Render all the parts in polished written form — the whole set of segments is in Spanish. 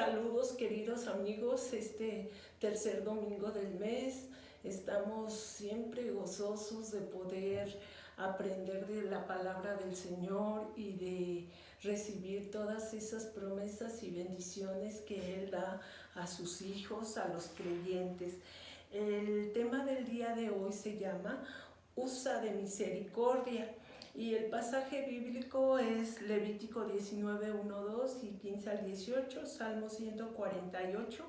Saludos queridos amigos, este tercer domingo del mes estamos siempre gozosos de poder aprender de la palabra del Señor y de recibir todas esas promesas y bendiciones que Él da a sus hijos, a los creyentes. El tema del día de hoy se llama Usa de misericordia. Y el pasaje bíblico es Levítico 19, 1, 2 y 15 al 18, Salmo 148,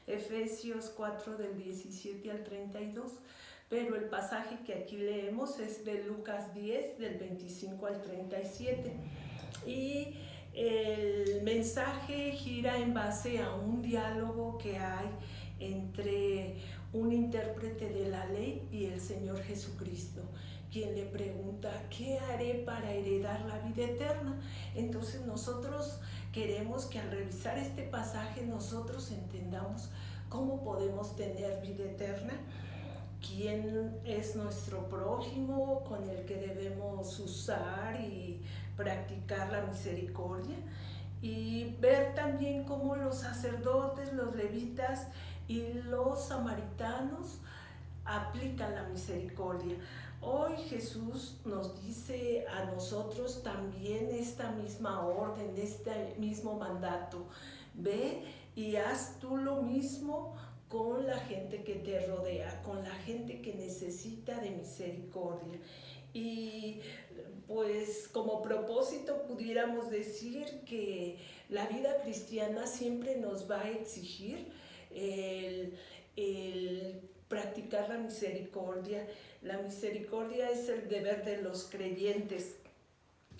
Efesios 4 del 17 al 32. Pero el pasaje que aquí leemos es de Lucas 10 del 25 al 37. Y el mensaje gira en base a un diálogo que hay entre un intérprete de la ley y el Señor Jesucristo, quien le pregunta, ¿qué haré para heredar la vida eterna? Entonces nosotros queremos que al revisar este pasaje nosotros entendamos cómo podemos tener vida eterna, quién es nuestro prójimo con el que debemos usar y practicar la misericordia, y ver también cómo los sacerdotes, los levitas y los samaritanos aplican la misericordia. Hoy Jesús nos dice a nosotros también esta misma orden, este mismo mandato. Ve y haz tú lo mismo con la gente que te rodea, con la gente que necesita de misericordia. Y pues como propósito pudiéramos decir que la vida cristiana siempre nos va a exigir el practicar la misericordia. La misericordia es el deber de los creyentes.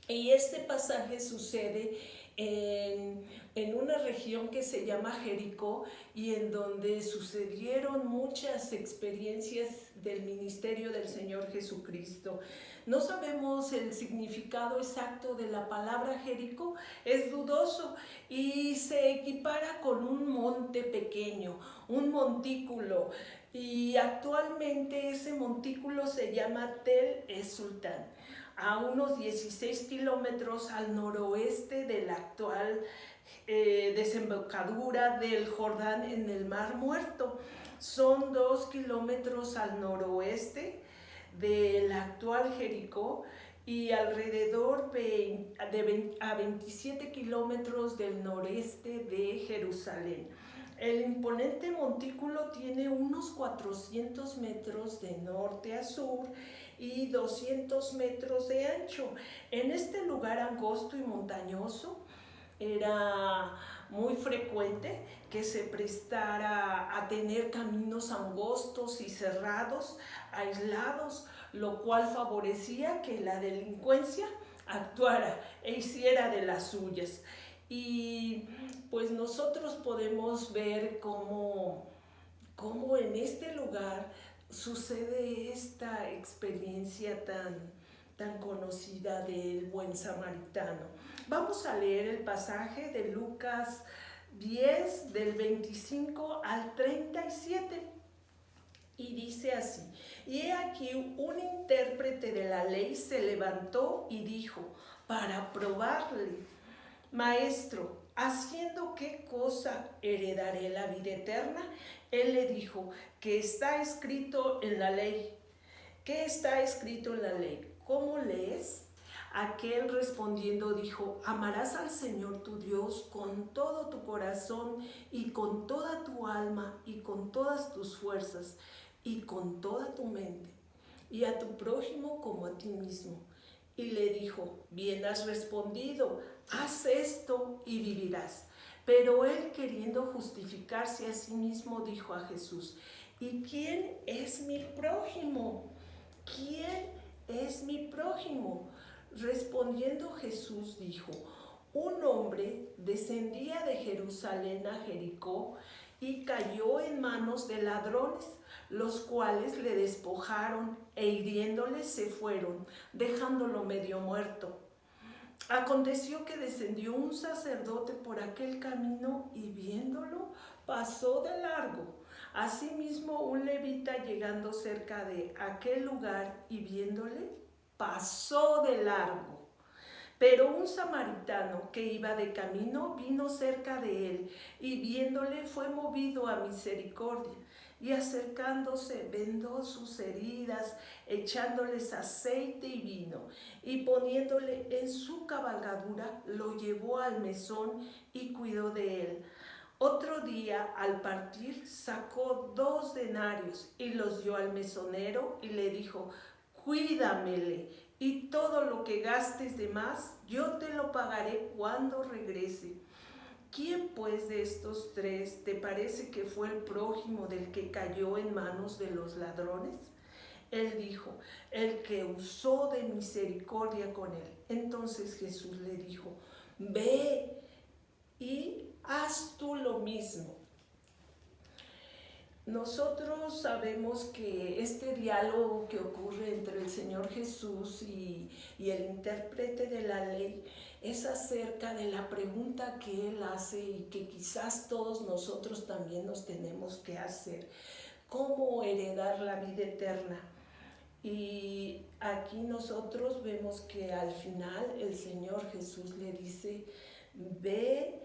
Y este pasaje sucede en una región que se llama Jericó y en donde sucedieron muchas experiencias del ministerio del Señor Jesucristo. No sabemos el significado exacto de la palabra Jericó, es dudoso y se equipara con un monte pequeño, un montículo, y actualmente ese montículo se llama Tel Sultán, a unos 16 kilómetros al noroeste de la actual desembocadura del Jordán en el Mar Muerto. Son 2 kilómetros al noroeste de la actual Jericó y alrededor a 27 kilómetros del noreste de Jerusalén. El imponente montículo tiene unos 400 metros de norte a sur y 200 metros de ancho. En este lugar angosto y montañoso era muy frecuente que se prestara a tener caminos angostos y cerrados, aislados, lo cual favorecía que la delincuencia actuara e hiciera de las suyas. Y pues nosotros podemos ver cómo en este lugar sucede esta experiencia tan conocida del buen samaritano. Vamos a leer el pasaje de Lucas 10 del 25 al 37 y dice así: y he aquí un intérprete de la ley se levantó y dijo para probarle: Maestro, ¿haciendo qué cosa heredaré la vida eterna? Él le dijo: ¿qué está escrito en la ley? ¿Qué está escrito en la ley? ¿Cómo lees? Aquel respondiendo dijo: amarás al Señor tu Dios con todo tu corazón y con toda tu alma y con todas tus fuerzas y con toda tu mente, y a tu prójimo como a ti mismo. Y le dijo: bien has respondido, haz esto y vivirás. Pero él, queriendo justificarse a sí mismo, dijo a Jesús: ¿y quién es mi prójimo? ¿Quién es mi prójimo? Respondiendo Jesús dijo: un hombre descendía de Jerusalén a Jericó y cayó en manos de ladrones, los cuales le despojaron e hiriéndole se fueron, dejándolo medio muerto. Aconteció que descendió un sacerdote por aquel camino y viéndolo pasó de largo. Asimismo un levita, llegando cerca de aquel lugar y viéndole, pasó de largo. Pero un samaritano que iba de camino vino cerca de él y viéndole fue movido a misericordia. Y acercándose vendó sus heridas, echándoles aceite y vino, y poniéndole en su cabalgadura, lo llevó al mesón y cuidó de él. Otro día, al partir, sacó 2 denarios y los dio al mesonero y le dijo: cuídamele, y todo lo que gastes de más, yo te lo pagaré cuando regrese. ¿Quién pues de estos 3 te parece que fue el prójimo del que cayó en manos de los ladrones? Él dijo: el que usó de misericordia con él. Entonces Jesús le dijo: ve y haz tú lo mismo. Nosotros sabemos que este diálogo que ocurre entre el Señor Jesús y el intérprete de la ley es acerca de la pregunta que Él hace y que quizás todos nosotros también nos tenemos que hacer: ¿cómo heredar la vida eterna? Y aquí nosotros vemos que al final el Señor Jesús le dice: ve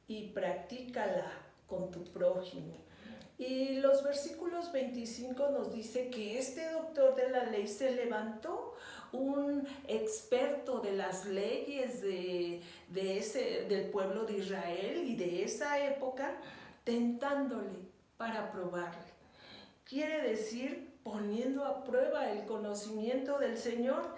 y practícala con tu prójimo. Y los versículos 25 nos dice que este doctor de la ley se levantó, un experto de las leyes del pueblo de Israel y de esa época, tentándole para probarle. Quiere decir, poniendo a prueba el conocimiento del Señor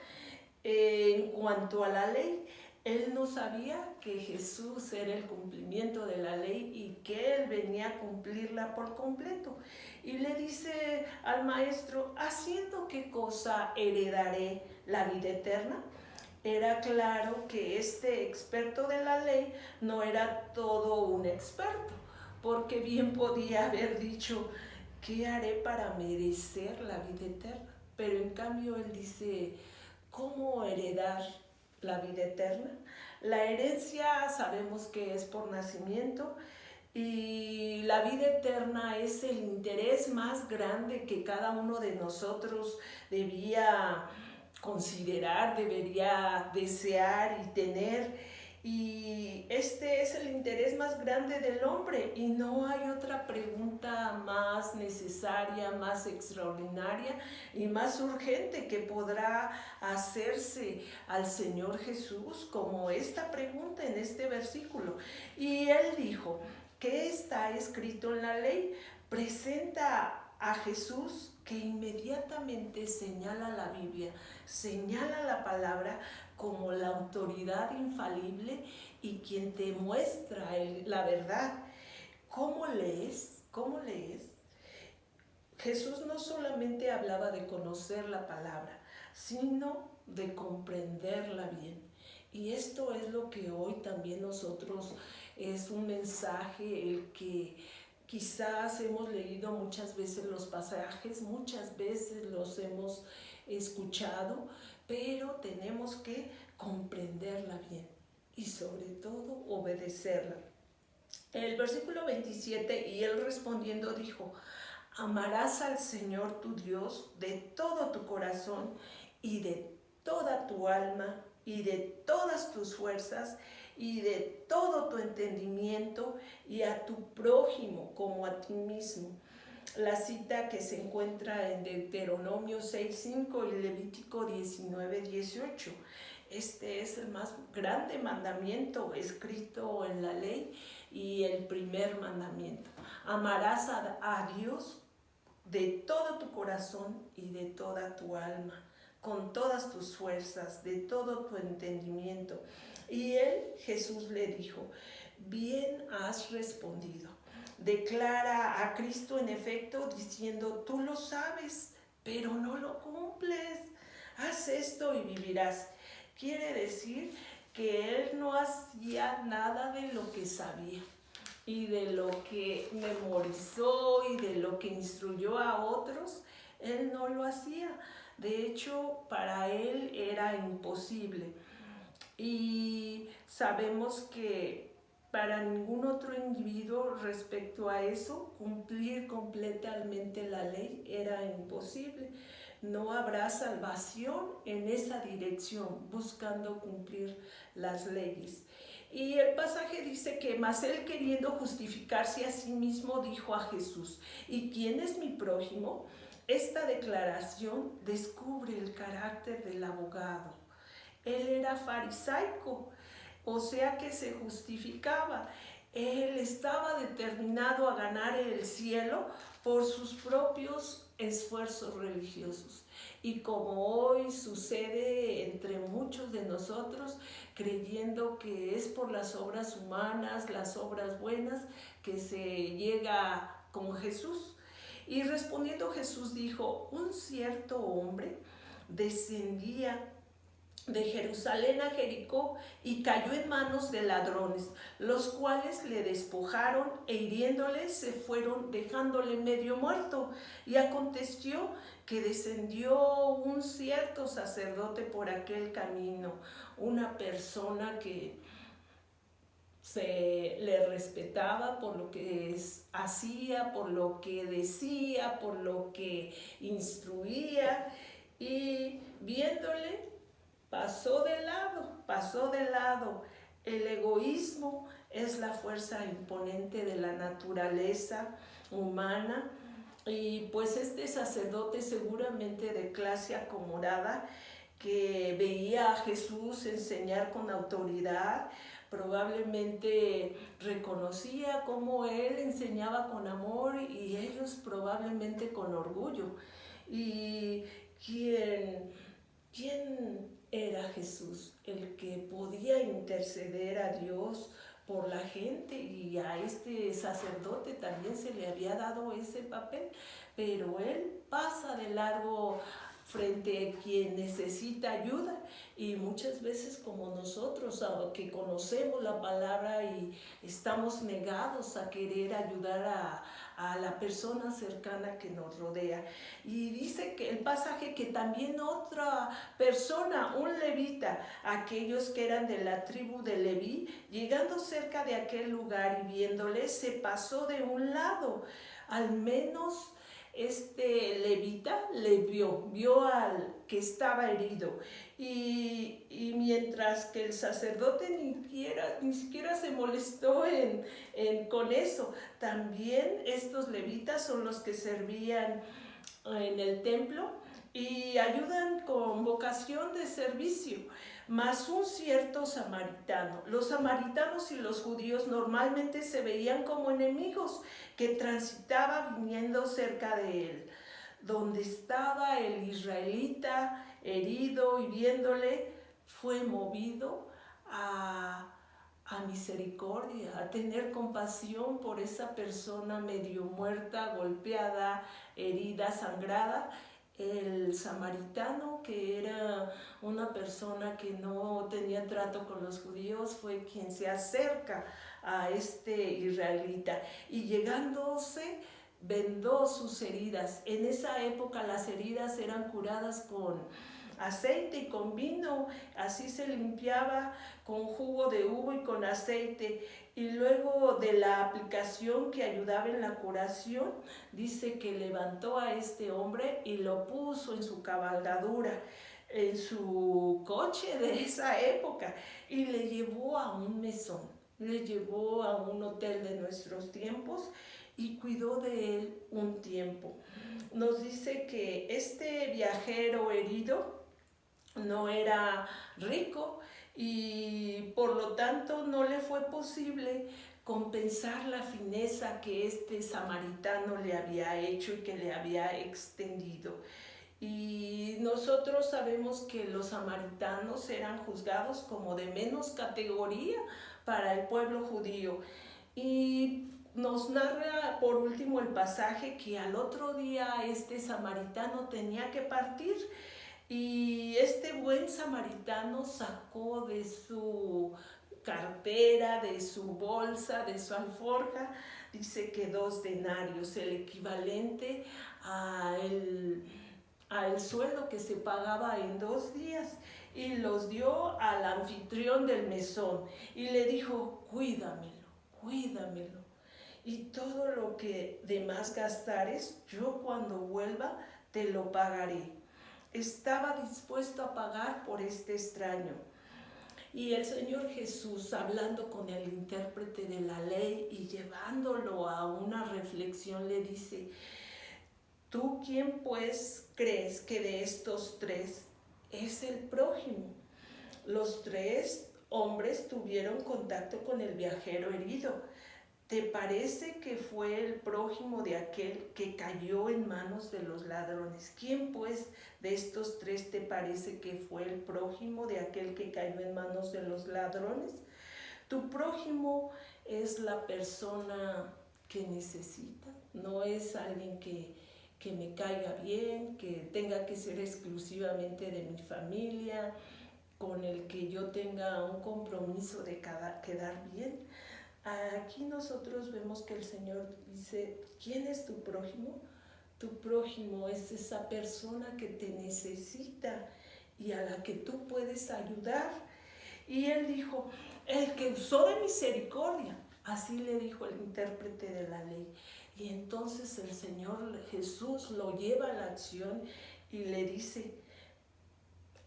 en cuanto a la ley. Él no sabía que Jesús era el cumplimiento de la ley y que Él venía a cumplirla por completo. Y le dice al maestro: ¿haciendo qué cosa heredaré la vida eterna? Era claro que este experto de la ley no era todo un experto, porque bien podía haber dicho: ¿qué haré para merecer la vida eterna? Pero en cambio Él dice: ¿cómo heredar la vida eterna? La herencia sabemos que es por nacimiento, y la vida eterna es el interés más grande que cada uno de nosotros debía considerar, debería desear y tener. Y este es el interés más grande del hombre, y no hay otra pregunta más necesaria, más extraordinaria y más urgente que podrá hacerse al Señor Jesús como esta pregunta en este versículo. Y Él dijo: ¿qué está escrito en la ley? Presenta a Jesús, que inmediatamente señala la Biblia, señala la palabra como la autoridad infalible y quien te muestra la verdad. ¿Cómo lees? ¿Cómo lees? Jesús no solamente hablaba de conocer la palabra, sino de comprenderla bien. Y esto es lo que hoy también nosotros, es un mensaje el que quizás hemos leído muchas veces los pasajes, muchas veces los hemos escuchado, pero tenemos que comprenderla bien y sobre todo obedecerla. El versículo 27, y él respondiendo dijo: amarás al Señor tu Dios de todo tu corazón y de toda tu alma y de todas tus fuerzas y de todo tu entendimiento, y a tu prójimo como a ti mismo. La cita que se encuentra en Deuteronomio 6:5 y Levítico 19:18. Este es el más grande mandamiento escrito en la ley y el primer mandamiento. Amarás a Dios de todo tu corazón y de toda tu alma, con todas tus fuerzas, de todo tu entendimiento. Y él, Jesús, le dijo: bien has respondido. Declara a Cristo en efecto diciendo: tú lo sabes, pero no lo cumples. Haz esto y vivirás. Quiere decir que él no hacía nada de lo que sabía y de lo que memorizó y de lo que instruyó a otros. Él no lo hacía. De hecho, para él era imposible. Y sabemos que para ningún otro individuo respecto a eso, cumplir completamente la ley era imposible. No habrá salvación en esa dirección, buscando cumplir las leyes. Y el pasaje dice que mas él, queriendo justificarse a sí mismo, dijo a Jesús: ¿y quién es mi prójimo? Esta declaración descubre el carácter del abogado. Él era farisaico, o sea que se justificaba. Él estaba determinado a ganar el cielo por sus propios esfuerzos religiosos. Y como hoy sucede entre muchos de nosotros, creyendo que es por las obras humanas, las obras buenas, que se llega con Jesús. Y respondiendo Jesús dijo: un cierto hombre descendía de Jerusalén a Jericó y cayó en manos de ladrones, los cuales le despojaron e hiriéndole se fueron, dejándole medio muerto. Y aconteció que descendió un cierto sacerdote por aquel camino, una persona que se le respetaba por lo que hacía, por lo que decía, por lo que instruía, y viéndole pasó de lado. El egoísmo es la fuerza imponente de la naturaleza humana, y pues este sacerdote, seguramente de clase acomodada, que veía a Jesús enseñar con autoridad, probablemente reconocía cómo él enseñaba con amor y ellos probablemente con orgullo. ¿Y quién era Jesús? El que podía interceder a Dios por la gente, y a este sacerdote también se le había dado ese papel, pero él pasa de largo frente a quien necesita ayuda. Y muchas veces, como nosotros que conocemos la palabra y estamos negados a querer ayudar a la persona cercana que nos rodea. Y dice que el pasaje que también otra persona, un levita, aquellos que eran de la tribu de Leví, llegando cerca de aquel lugar y viéndole, se pasó de un lado. Al menos este levita le vio al que estaba herido, y mientras que el sacerdote ni siquiera se molestó con eso. También estos levitas son los que servían en el templo y ayudan con vocación de servicio. Mas un cierto samaritano. Los samaritanos y los judíos normalmente se veían como enemigos, que transitaba viniendo cerca de él. Donde estaba el israelita herido, y viéndole, fue movido a misericordia, a tener compasión por esa persona medio muerta, golpeada, herida, sangrada. El samaritano, que era una persona que no tenía trato con los judíos, fue quien se acerca a este israelita, y llegándose vendó sus heridas. En esa época las heridas eran curadas con aceite y con vino, así se limpiaba, con jugo de uva y con aceite. Y luego de la aplicación que ayudaba en la curación, dice que levantó a este hombre y lo puso en su cabalgadura, en su coche de esa época, y le llevó a un mesón, le llevó a un hotel de nuestros tiempos y cuidó de él un tiempo. Nos dice que este viajero herido no era rico, y por lo tanto no le fue posible compensar la fineza que este samaritano le había hecho y que le había extendido. Y nosotros sabemos que los samaritanos eran juzgados como de menos categoría para el pueblo judío. Y nos narra por último el pasaje que al otro día este samaritano tenía que partir, y este buen samaritano sacó de su cartera, de su bolsa, de su alforja, dice que 2 denarios, el equivalente a el sueldo que se pagaba en 2 días, y los dio al anfitrión del mesón y le dijo: cuídamelo, cuídamelo. Y todo lo que de más gastares, yo cuando vuelva te lo pagaré. Estaba dispuesto a pagar por este extraño. Y el Señor Jesús, hablando con el intérprete de la ley y llevándolo a una reflexión, le dice: ¿tú quién pues crees que de estos tres es el prójimo? Los tres hombres tuvieron contacto con el viajero herido. ¿Te parece que fue el prójimo de aquel que cayó en manos de los ladrones? ¿Quién pues de estos tres te parece que fue el prójimo de aquel que cayó en manos de los ladrones? Tu prójimo es la persona que necesita, no es alguien que me caiga bien, que tenga que ser exclusivamente de mi familia, con el que yo tenga un compromiso de quedar bien. Aquí nosotros vemos que el Señor dice: ¿quién es tu prójimo? Tu prójimo es esa persona que te necesita y a la que tú puedes ayudar. Y él dijo: el que usó de misericordia. Así le dijo el intérprete de la ley. Y entonces el Señor Jesús lo lleva a la acción y le dice: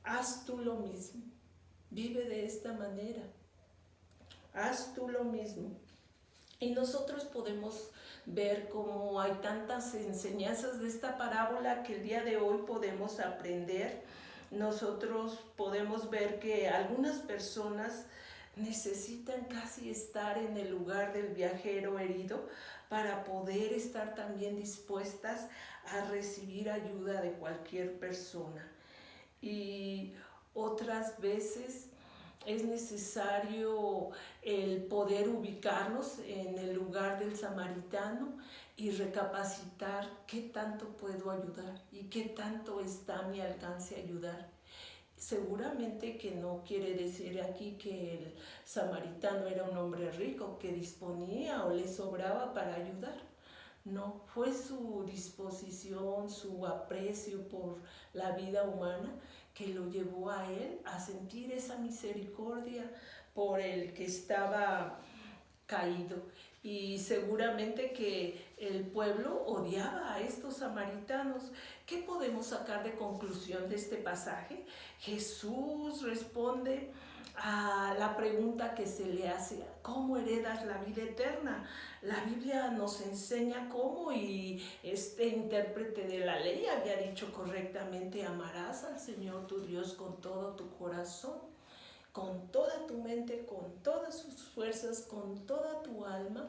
haz tú lo mismo, vive de esta manera, haz tú lo mismo. Y nosotros podemos ver cómo hay tantas enseñanzas de esta parábola que el día de hoy podemos aprender. Nosotros podemos ver que algunas personas necesitan casi estar en el lugar del viajero herido para poder estar también dispuestas a recibir ayuda de cualquier persona. Y otras veces es necesario el poder ubicarnos en el lugar del samaritano y recapacitar qué tanto puedo ayudar y qué tanto está a mi alcance ayudar. Seguramente que no quiere decir aquí que el samaritano era un hombre rico que disponía o le sobraba para ayudar. No, fue su disposición, su aprecio por la vida humana que lo llevó a él a sentir esa misericordia por el que estaba caído. Y seguramente que el pueblo odiaba a estos samaritanos. ¿Qué podemos sacar de conclusión de este pasaje? Jesús responde a la pregunta que se le hace: ¿cómo heredas la vida eterna? La Biblia nos enseña cómo, y este intérprete de la ley había dicho correctamente: amarás al Señor tu Dios con todo tu corazón, con toda tu mente, con todas sus fuerzas, con toda tu alma,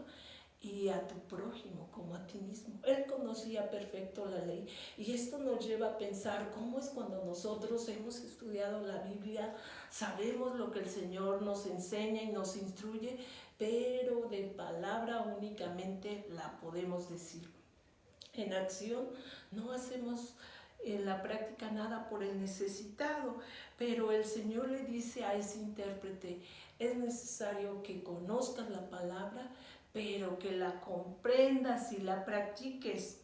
y a tu prójimo como a ti mismo. Él conocía perfecto la ley, y esto nos lleva a pensar cómo es cuando nosotros hemos estudiado la Biblia, sabemos lo que el Señor nos enseña y nos instruye, pero de palabra únicamente la podemos decir. En acción no hacemos en la práctica nada por el necesitado, pero el Señor le dice a ese intérprete: es necesario que conozcas la palabra, pero que la comprendas y la practiques.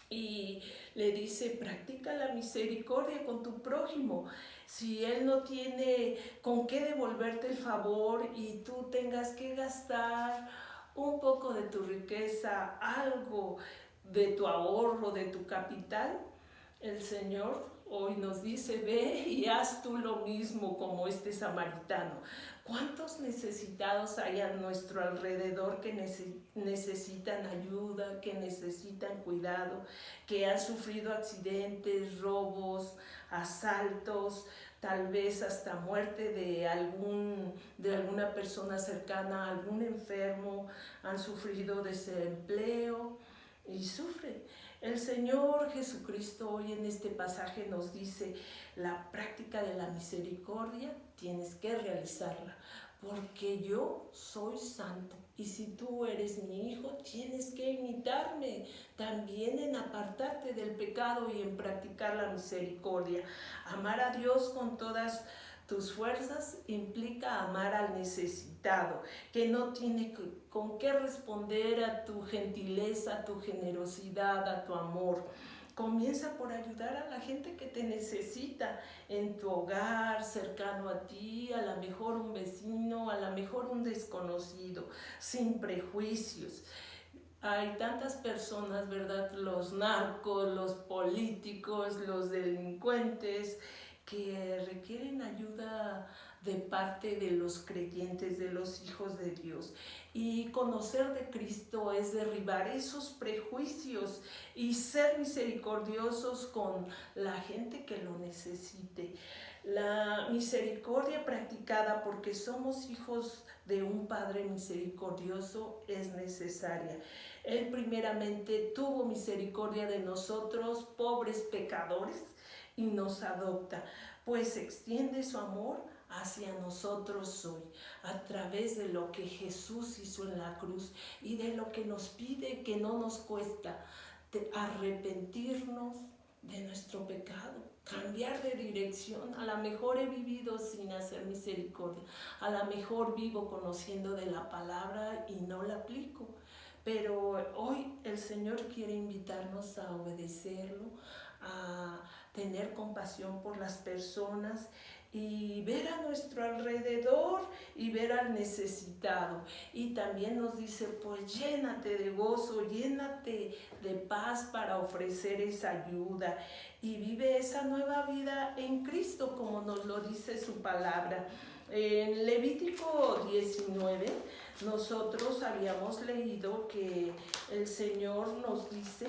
Y le dice: practica la misericordia con tu prójimo. Si él no tiene con qué devolverte el favor y tú tengas que gastar un poco de tu riqueza, algo de tu ahorro, de tu capital, el Señor hoy nos dice: ve y haz tú lo mismo como este samaritano. ¿Cuántos necesitados hay a nuestro alrededor que necesitan ayuda, que necesitan cuidado, que han sufrido accidentes, robos, asaltos, tal vez hasta muerte de alguna persona cercana, algún enfermo, han sufrido desempleo y sufren? El Señor Jesucristo hoy en este pasaje nos dice: la práctica de la misericordia tienes que realizarla, porque yo soy santo, y si tú eres mi hijo, tienes que imitarme también en apartarte del pecado y en practicar la misericordia. Amar a Dios con todas tus fuerzas implica amar al necesitado, que no tiene con qué responder a tu gentileza, a tu generosidad, a tu amor. Comienza por ayudar a la gente que te necesita en tu hogar, cercano a ti, a lo mejor un vecino, a lo mejor un desconocido, sin prejuicios. Hay tantas personas, ¿verdad? Los narcos, los políticos, los delincuentes, que requieren ayuda de parte de los creyentes, de los hijos de Dios. Y conocer de Cristo es derribar esos prejuicios y ser misericordiosos con la gente que lo necesite. La misericordia practicada porque somos hijos de un Padre misericordioso es necesaria. Él primeramente tuvo misericordia de nosotros, pobres pecadores, y nos adopta, pues extiende su amor hacia nosotros hoy, a través de lo que Jesús hizo en la cruz y de lo que nos pide, que no nos cuesta, de arrepentirnos de nuestro pecado, cambiar de dirección. A lo mejor he vivido sin hacer misericordia, a lo mejor vivo conociendo de la palabra y no la aplico, pero hoy el Señor quiere invitarnos a obedecerlo, a tener compasión por las personas y ver a nuestro alrededor y ver al necesitado. Y también nos dice, pues llénate de gozo, llénate de paz para ofrecer esa ayuda y vive esa nueva vida en Cristo, como nos lo dice su palabra. En Levítico 19, nosotros habíamos leído que el Señor nos dice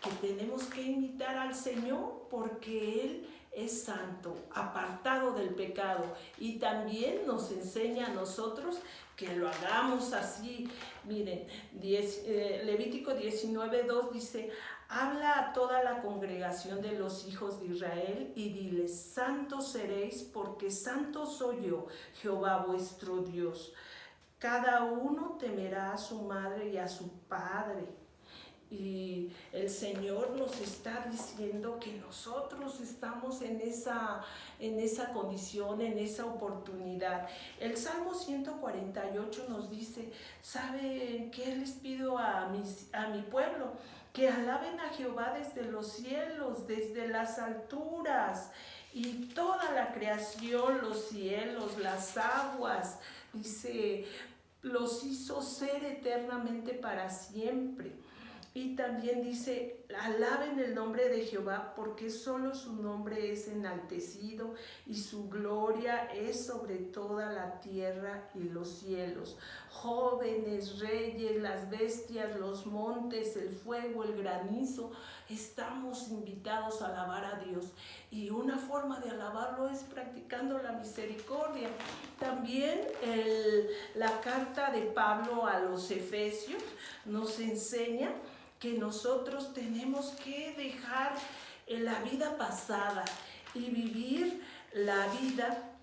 que tenemos que imitar al Señor porque Él es santo, apartado del pecado, y también nos enseña a nosotros que lo hagamos así. Miren, Levítico 19:2 dice: habla a toda la congregación de los hijos de Israel y diles: santos seréis, porque santo soy yo, Jehová vuestro Dios. Cada uno temerá a su madre y a su padre. Y el Señor nos está diciendo que nosotros estamos en esa condición, en esa oportunidad. El Salmo 148 nos dice: ¿saben qué les pido a mi pueblo? Que alaben a Jehová desde los cielos, desde las alturas, y toda la creación, los cielos, las aguas, dice, los hizo ser eternamente para siempre. Y también dice: alaben el nombre de Jehová, porque solo su nombre es enaltecido y su gloria es sobre toda la tierra y los cielos. Jóvenes, reyes, las bestias, los montes, el fuego, el granizo, estamos invitados a alabar a Dios. Y una forma de alabarlo es practicando la misericordia. También la carta de Pablo a los Efesios nos enseña que nosotros tenemos que dejar la vida pasada y vivir la vida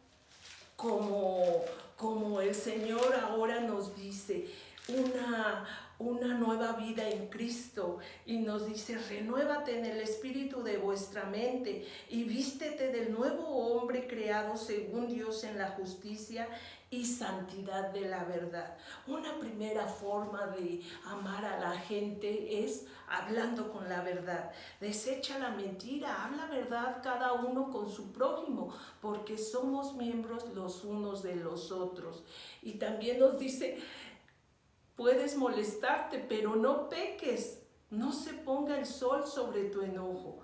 como el Señor ahora nos dice, una nueva vida en Cristo, y nos dice: renuévate en el espíritu de vuestra mente y vístete del nuevo hombre creado según Dios en la justicia y santidad de la verdad. Una primera forma de amar a la gente es hablando con la verdad. Desecha la mentira, habla verdad cada uno con su prójimo, porque somos miembros los unos de los otros. Y también nos dice: puedes molestarte, pero no peques. No se ponga el sol sobre tu enojo.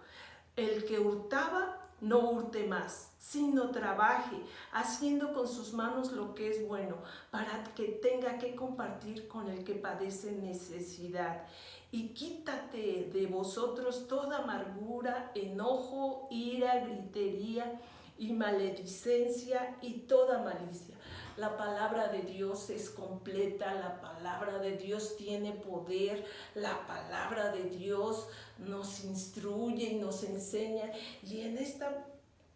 El que hurtaba, no hurte más, sino trabaje, haciendo con sus manos lo que es bueno, para que tenga que compartir con el que padece necesidad. Y quítate de vosotros toda amargura, enojo, ira, gritería y maledicencia y toda malicia. La palabra de Dios es completa, la palabra de Dios tiene poder, la palabra de Dios nos instruye y nos enseña. Y en esta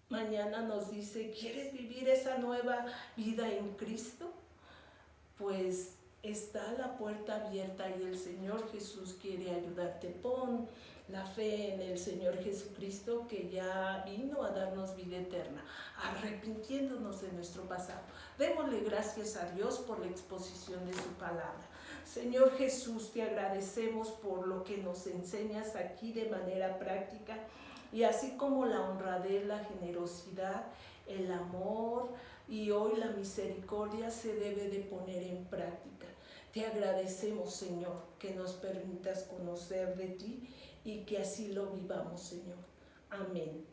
mañana nos dice: ¿quieres vivir esa nueva vida en Cristo? Pues está la puerta abierta y el Señor Jesús quiere ayudarte. Pon la fe en el Señor Jesucristo, que ya vino a darnos vida eterna, arrepintiéndonos de nuestro pasado. Démosle gracias a Dios por la exposición de su palabra. Señor Jesús, te agradecemos por lo que nos enseñas aquí de manera práctica, y así como la honradez, la generosidad, el amor y hoy la misericordia se debe de poner en práctica. Te agradecemos, Señor, que nos permitas conocer de ti y que así lo vivamos, Señor. Amén.